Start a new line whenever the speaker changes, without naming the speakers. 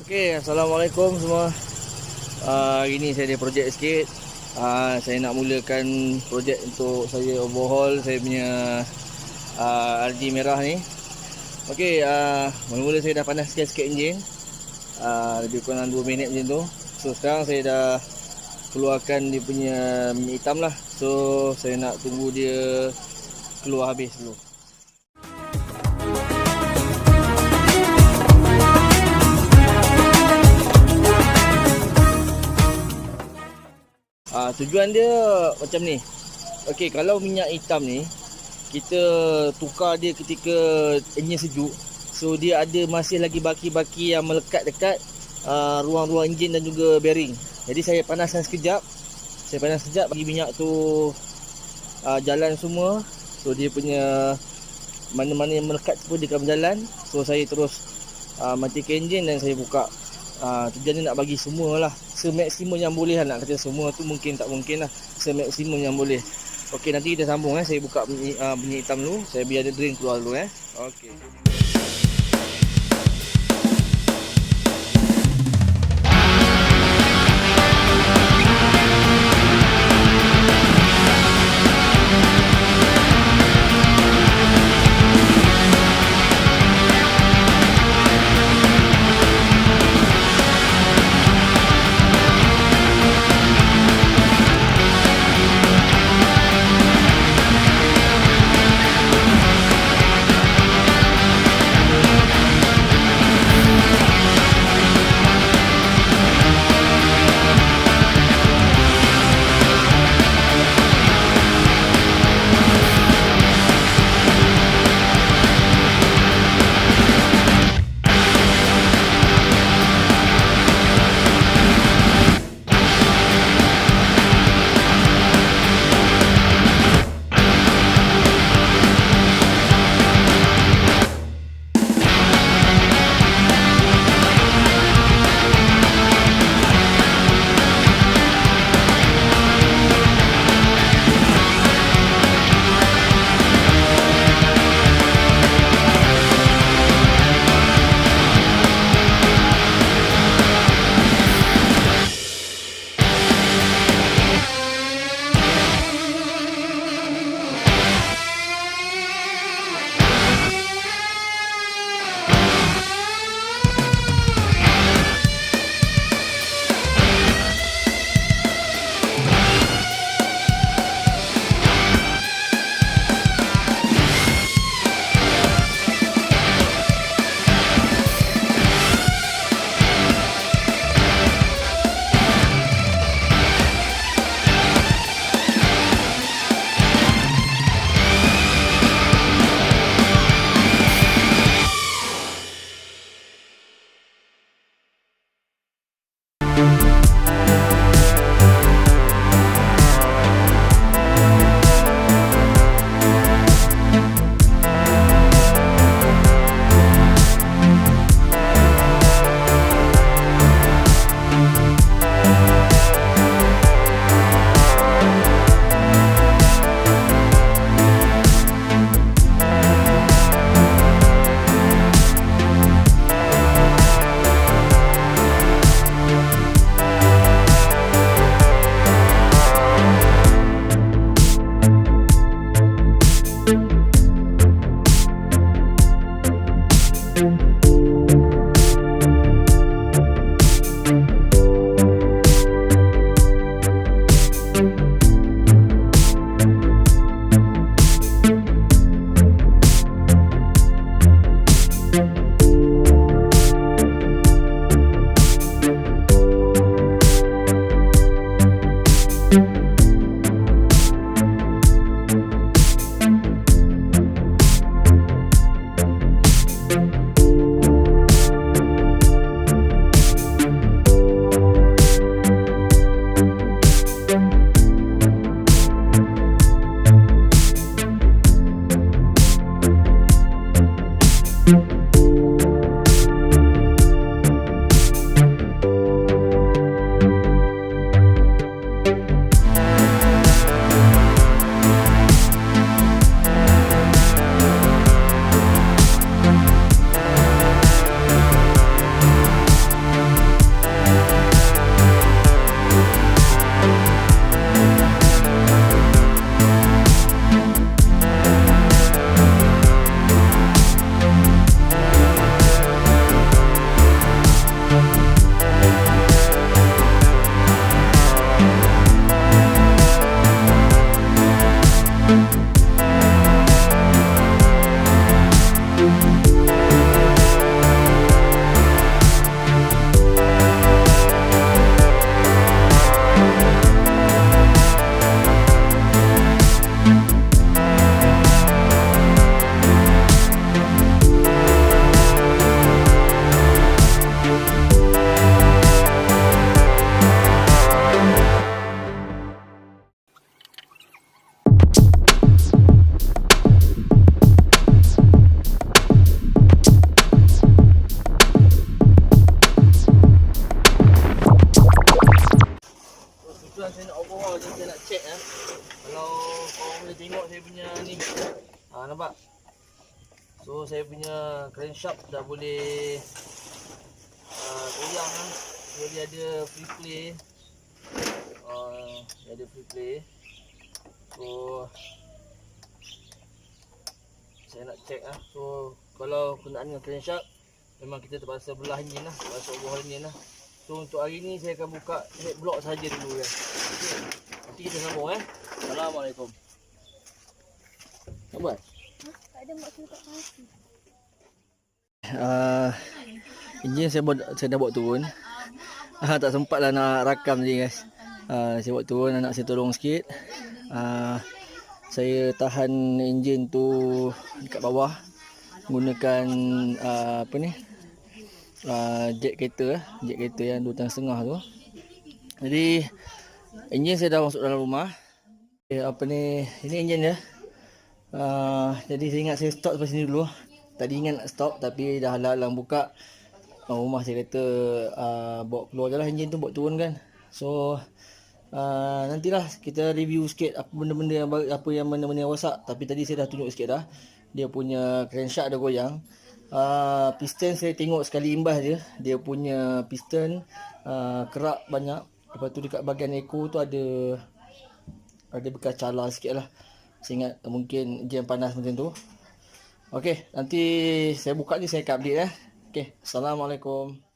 Okey, Assalamualaikum semua. Hari ni saya ada projek sikit. Saya nak mulakan projek untuk saya overhaul saya punya RG merah ni. Okey, mula-mula saya dah panaskan sikit enjin. Lebih kurang 2 minit macam tu. So sekarang saya dah keluarkan dia punya minyak hitam lah. So saya nak tunggu dia keluar habis dulu. Tujuan dia macam ni. Okey, kalau minyak hitam ni kita tukar dia ketika enjin sejuk, so dia ada masih lagi baki-baki yang melekat dekat ruang-ruang enjin dan juga bearing. Jadi saya panaskan sekejap. Bagi minyak tu jalan semua. So dia punya mana-mana yang melekat pun dia akan berjalan. So saya terus matikan enjin dan saya buka. Tujuan nak bagi semua lah semaksimum yang boleh lah. Nak kata semua tu mungkin tak mungkin lah, semaksimum yang boleh. Okey, nanti kita sambung saya buka minyak hitam dulu. Saya biar dia drain keluar dulu Okey. ya. Kalau korang boleh tengok saya punya ni. Nampak? So saya punya crankshaft dah boleh goyang lah. So dia ada free play. Dia ada free play. So saya nak check lah. So kalau kenaan dengan crankshaft, memang kita terpaksa belah enjin lah, terpaksa overhaul enjin lah. So untuk hari ni saya akan buka head block saja dulu ya. Okay. Nanti kita sambung Assalamualaikum. Nak buat?
Tak ada mak saya tak kasi.
Enjin saya dah bawa turun. Tak sempat lah nak rakam tadi guys. Saya bawa turun, anak saya tolong sikit. Saya tahan enjin tu dekat bawah menggunakan jet kereta yang 2,5 tu. Jadi enjin saya dah masuk dalam rumah. Ini enjin dia. Jadi saya ingat saya stop sampai sini dulu. Tadi ingat nak stop tapi dah halang-halang buka rumah, saya kata bawa keluar je lah enjin tu, bawa turun kan. So nantilah kita review sikit apa benda-benda yang mana-mana yang rosak. Tapi tadi saya dah tunjuk sikit dah. Dia punya crankshaft ada goyang. Piston saya tengok sekali imbas dia punya piston kerak banyak. Lepas tu dekat bahagian echo tu ada bekas cala sikit lah. Saya ingat mungkin enjin panas macam tu. Okey, nanti saya buka ni saya akan update Okey, Assalamualaikum.